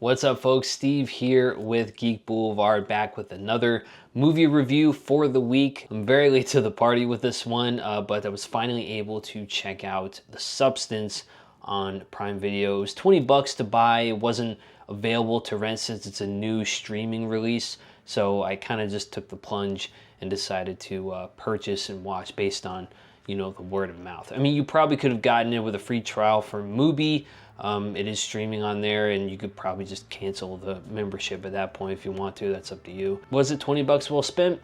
What's up, folks? Steve here with Geek Boulevard, back with another movie review for the week. I'm very late to the party with this one, but I was finally able to check out The Substance on Prime Video. It was 20 bucks to buy. It wasn't available to rent since it's a new streaming release, so I kind of just took the plunge and decided to purchase and watch based on, the word of mouth. I mean, you probably could have gotten it with a free trial for Mubi. It is streaming on there, and you could probably just cancel the membership at that point if you want to. That's up to you. Was it 20 bucks well spent?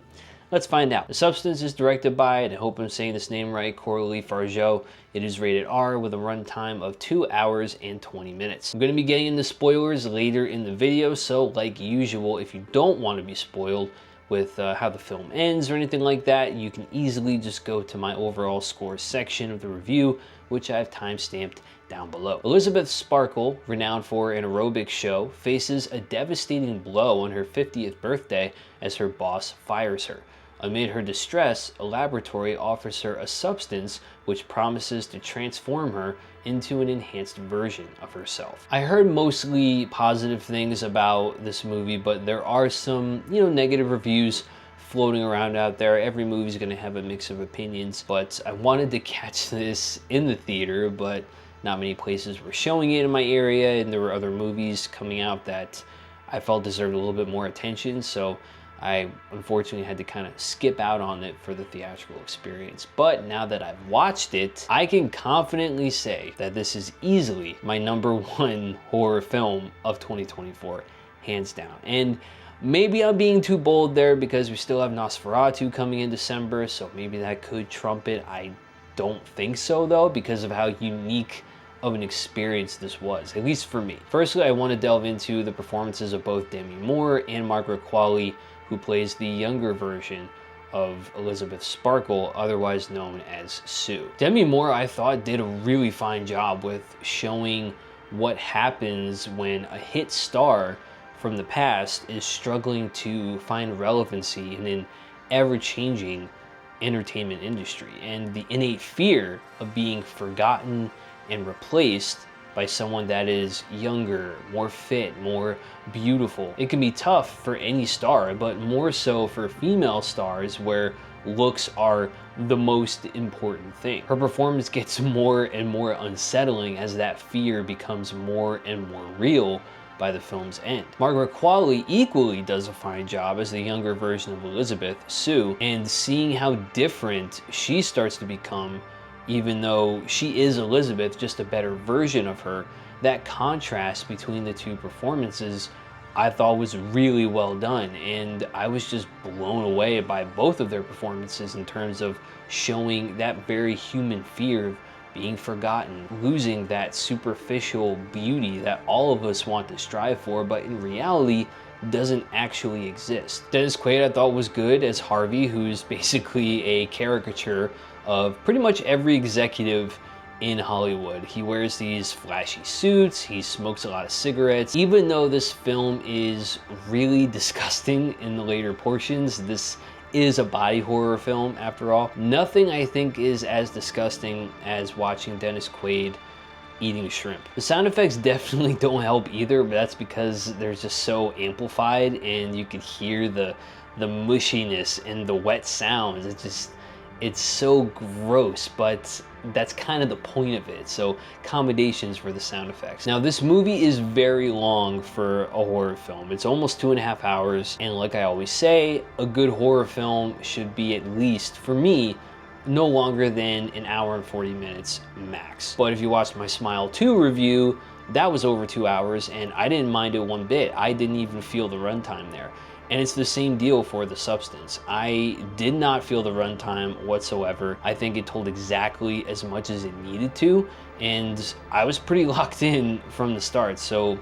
Let's find out. The Substance is directed by, and I hope I'm saying this name right, Coralie Fargeau. It is rated R with a runtime of 2 hours and 20 minutes. I'm going to be getting into spoilers later in the video, so like usual, if you don't want to be spoiled with how the film ends or anything like that, you can easily just go to my overall score section of the review, which I've time-stamped down below. Elizabeth Sparkle, renowned for an aerobics show, faces a devastating blow on her 50th birthday as her boss fires her. Amid her distress, a laboratory offers her a substance which promises to transform her into an enhanced version of herself. I heard mostly positive things about this movie, but there are some, negative reviews floating around out there. Every movie's gonna have a mix of opinions, but I wanted to catch this in the theater, but not many places were showing it in my area, and there were other movies coming out that I felt deserved a little bit more attention, so I unfortunately had to kind of skip out on it for the theatrical experience. But now that I've watched it, I can confidently say that this is easily my #1 horror film of 2024, hands down. And maybe I'm being too bold there because we still have Nosferatu coming in December, so maybe that could trump it. I don't think so though, because of how unique of an experience this was, at least for me. Firstly, I want to delve into the performances of both Demi Moore and Margaret Qualley, who plays the younger version of Elizabeth Sparkle, otherwise known as Sue. Demi Moore, I thought, did a really fine job with showing what happens when a hit star from the past is struggling to find relevancy in an ever-changing entertainment industry, and the innate fear of being forgotten and replaced by someone that is younger, more fit, more beautiful. It can be tough for any star, but more so for female stars where looks are the most important thing. Her performance gets more and more unsettling as that fear becomes more and more real by the film's end. Margaret Qualley equally does a fine job as the younger version of Elizabeth, Sue, and seeing how different she starts to become, even though she is Elizabeth, just a better version of her, that contrast between the two performances I thought was really well done, and I was just blown away by both of their performances in terms of showing that very human fear of being forgotten, losing that superficial beauty that all of us want to strive for, but in reality doesn't actually exist. Dennis Quaid I thought was good as Harvey, who's basically a caricature of pretty much every executive in Hollywood. He wears these flashy suits, he smokes a lot of cigarettes. Even though this film is really disgusting in the later portions, this is a body horror film after all. Nothing I think is as disgusting as watching Dennis Quaid eating shrimp. The sound effects definitely don't help either, but that's because they're just so amplified and you can hear the mushiness and the wet sounds. It's so gross, but that's kind of the point of it. So accommodations for the sound effects. Now this movie is very long for a horror film. It's almost 2.5 hours. And like I always say, a good horror film should be at least, for me, no longer than 1 hour and 40 minutes max. But if you watched my Smile 2 review, that was over 2 hours and I didn't mind it one bit. I didn't even feel the runtime there. And it's the same deal for The Substance. I did not feel the runtime whatsoever. I think it told exactly as much as it needed to, and I was pretty locked in from the start, so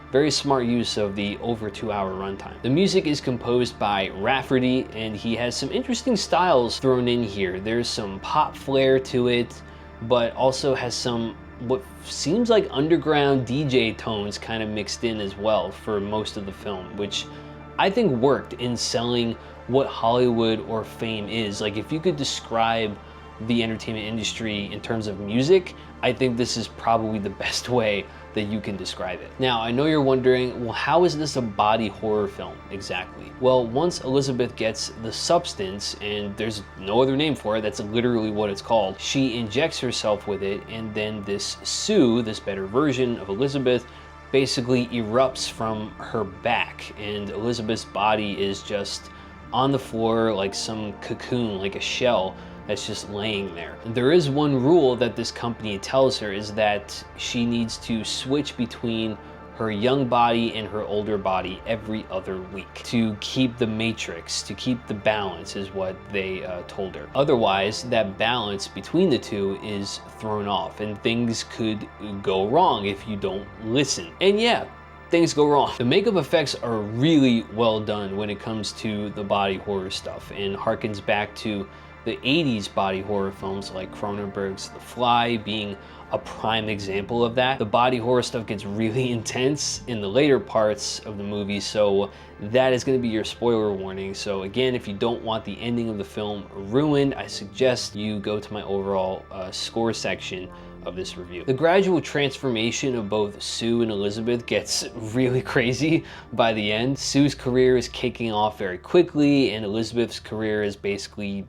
very smart use of the over 2 hour runtime. The music is composed by Rafferty, and he has some interesting styles thrown in here. There's some pop flair to it, but also has some what seems like underground DJ tones kind of mixed in as well for most of the film, which I think worked in selling what Hollywood or fame is. Like, if you could describe the entertainment industry in terms of music, I think this is probably the best way that you can describe it. Now, I know you're wondering, well, how is this a body horror film exactly? Well, once Elizabeth gets the substance, and there's no other name for it, that's literally what it's called, she injects herself with it, and then this Sue, this better version of Elizabeth, basically erupts from her back, and Elizabeth's body is just on the floor like some cocoon, like a shell that's just laying there. There is one rule that this company tells her, is that she needs to switch between her young body and her older body every other week to keep the matrix, to keep the balance, is what they told her. Otherwise, that balance between the two is thrown off, and things could go wrong if you don't listen. And yeah, things go wrong. The makeup effects are really well done when it comes to the body horror stuff, and harkens back to the 80s body horror films like Cronenberg's The Fly being a prime example of that. The body horror stuff gets really intense in the later parts of the movie, so that is going to be your spoiler warning. So again, if you don't want the ending of the film ruined, I suggest you go to my overall score section of this review. The gradual transformation of both Sue and Elizabeth gets really crazy by the end. Sue's career is kicking off very quickly, and Elizabeth's career is basically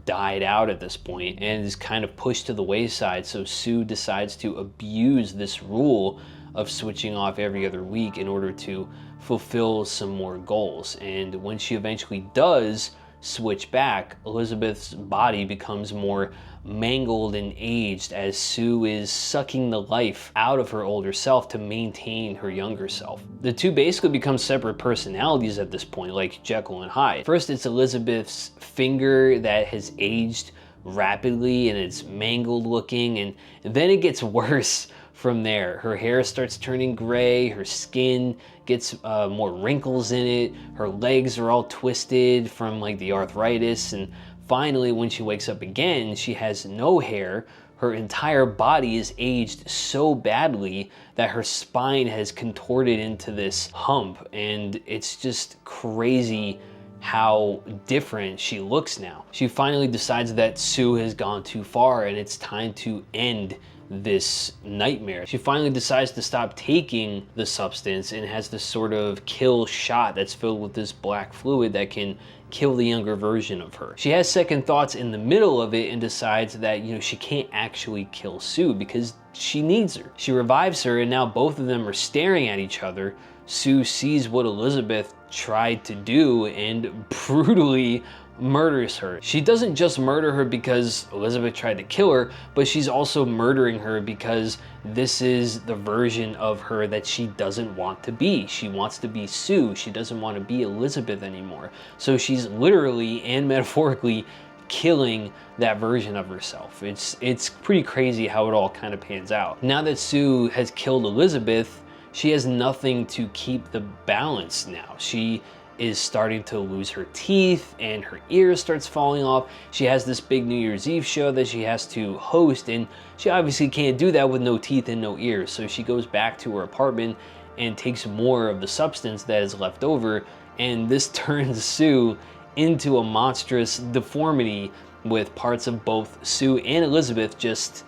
died out at this point and is kind of pushed to the wayside. So Sue decides to abuse this rule of switching off every other week in order to fulfill some more goals. And when she eventually does switch back, Elizabeth's body becomes more mangled and aged as Sue is sucking the life out of her older self to maintain her younger self. The two basically become separate personalities at this point, like Jekyll and Hyde. First, it's Elizabeth's finger that has aged rapidly and it's mangled looking, and then it gets worse from there. Her hair starts turning gray, her skin gets more wrinkles in it, her legs are all twisted from like the arthritis, and finally when she wakes up again, she has no hair. Her entire body is aged so badly that her spine has contorted into this hump, and it's just crazy how different she looks now. She finally decides that Sue has gone too far and it's time to end this nightmare. She finally decides to stop taking the substance and has this sort of kill shot that's filled with this black fluid that can kill the younger version of her. She has second thoughts in the middle of it and decides that, you know, she can't actually kill Sue because she needs her. She revives her, and now both of them are staring at each other. Sue sees what Elizabeth tried to do and brutally murders her. She doesn't just murder her because Elizabeth tried to kill her, but she's also murdering her because this is the version of her that she doesn't want to be. She wants to be Sue. She doesn't want to be Elizabeth anymore. So she's literally and metaphorically killing that version of herself. It's pretty crazy how it all kind of pans out. Now that Sue has killed Elizabeth, she has nothing to keep the balance now. She is starting to lose her teeth and her ears starts falling off. She has this big New Year's Eve show that she has to host, and she obviously can't do that with no teeth and no ears. So she goes back to her apartment and takes more of the substance that is left over, and this turns Sue into a monstrous deformity with parts of both Sue and Elizabeth just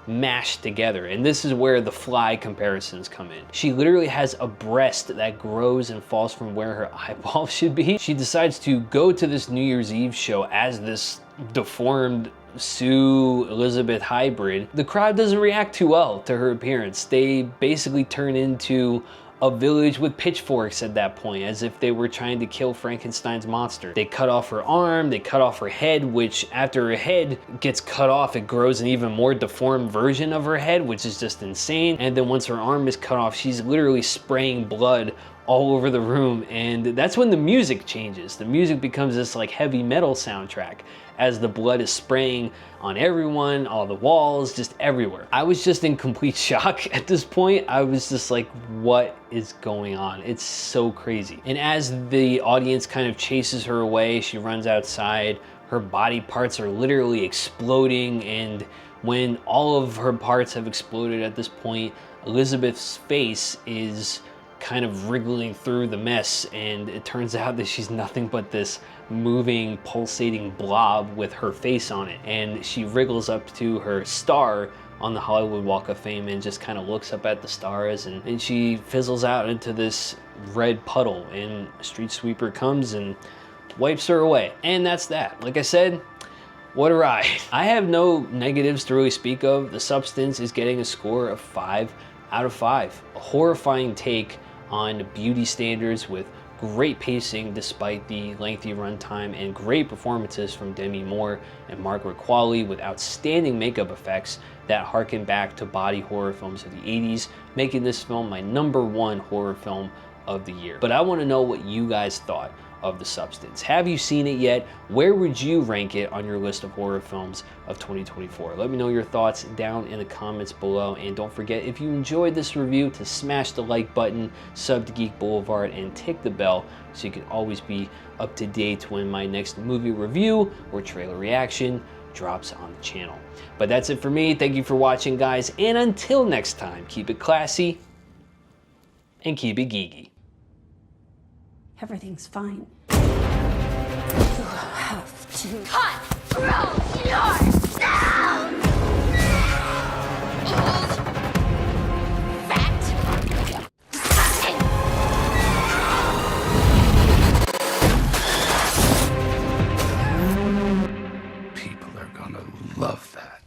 mashed together. And this is where the Fly comparisons come in. She literally has a breast that grows and falls from where her eyeball should be. She decides to go to this New Year's Eve show as this deformed Sue Elizabeth hybrid. The crowd doesn't react too well to her appearance. They basically turn into a village with pitchforks at that point, as if they were trying to kill Frankenstein's monster. They cut off her arm, they cut off her head, which after her head gets cut off, it grows an even more deformed version of her head, which is just insane. And then once her arm is cut off, she's literally spraying blood all over the room, and that's when the music changes. The music becomes this like heavy metal soundtrack as the blood is spraying on everyone, all the walls, just everywhere. I was just in complete shock at this point. I was just like, what is going on? It's so crazy. And as the audience kind of chases her away, she runs outside, her body parts are literally exploding, and when all of her parts have exploded at this point, Elizabeth's face is kind of wriggling through the mess, and it turns out that she's nothing but this moving, pulsating blob with her face on it. And she wriggles up to her star, on the Hollywood Walk of Fame and just kind of looks up at the stars, and she fizzles out into this red puddle, and a street sweeper comes and wipes her away. And that's that. Like I said, what a ride. I have no negatives to really speak of. The Substance is getting a score of 5 out of 5. A horrifying take on beauty standards with great pacing despite the lengthy runtime, and great performances from Demi Moore and Margaret Qualley with outstanding makeup effects that harken back to body horror films of the 80s, making this film my #1 horror film of the year. But I want to know what you guys thought of The Substance. Have you seen it yet? Where would you rank it on your list of horror films of 2024? Let me know your thoughts down in the comments below, and don't forget, if you enjoyed this review, to smash the like button, sub to Geek Boulevard, and tick the bell so you can always be up to date when my next movie review or trailer reaction drops on the channel. But that's it for me. Thank you for watching, guys, and until next time, keep it classy and keep it geeky. Everything's fine. You have to control yourself! Old, fat, disgusting! People are gonna love that.